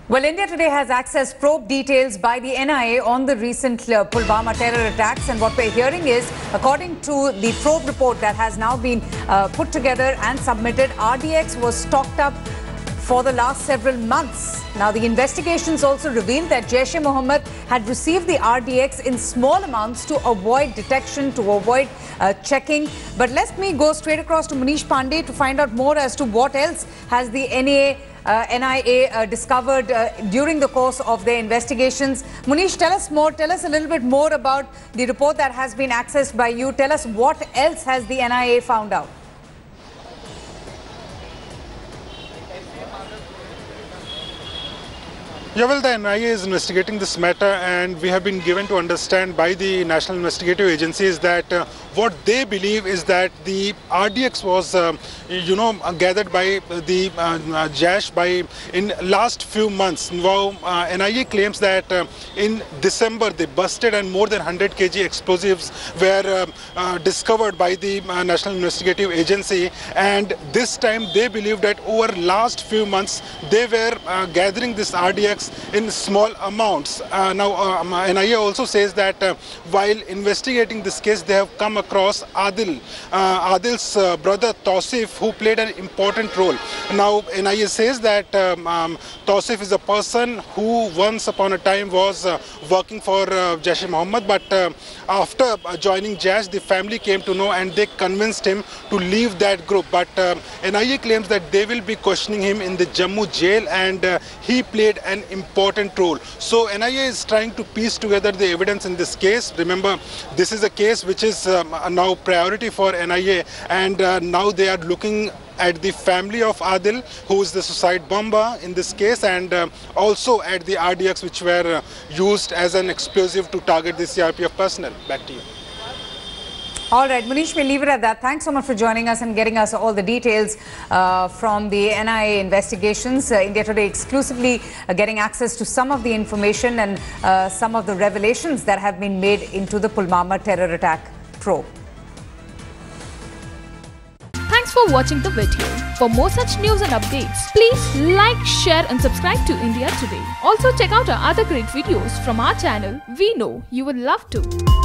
Well, India Today has accessed probe details by the NIA on the recent Pulwama terror attacks, and what we're hearing is, according to the probe report that has now been put together and submitted, RDX was stocked up for the last several months. Now, the investigations also revealed that Jaish-e-Mohammed had received the RDX in small amounts to avoid detection, to avoid checking. But let me go straight across to Munish Pandey to find out more as to what else has the NIA discovered during the course of their investigations. Munish, tell us more. Tell us a little bit more about the report that has been accessed by you. Tell us what else has the NIA found out. Yeah, well, the NIA is investigating this matter, and we have been given to understand by the National Investigative Agencies that what they believe is that the RDX was, gathered by the Jaish in last few months. Now, NIA claims that in December they busted and more than 100 kg explosives were discovered by the National Investigative Agency, and this time they believe that over last few months they were gathering this RDX in small amounts. Now, NIA also says that while investigating this case, they have come across Adil. Adil's brother Tausif, who played an important role. Now, NIA says that Tausif is a person who once upon a time was working for Jaish-e-Mohammed, but after joining Jaish, the family came to know and they convinced him to leave that group. But NIA claims that they will be questioning him in the Jammu jail, and he played an important role. So NIA is trying to piece together the evidence in this case. Remember, this is a case which is now priority for NIA, and now they are looking at the family of Adil, who is the suicide bomber in this case, and also at the RDX, which were used as an explosive to target the CRPF personnel. Back to you. All right, Munish, we'll leave it at that. Thanks so much for joining us and getting us all the details from the NIA investigations. India Today exclusively getting access to some of the information and some of the revelations that have been made into the Pulwama terror attack probe. Thanks for watching the video. For more such news and updates, please like, share and subscribe to India Today. Also check out our other great videos from our channel. We know you would love to.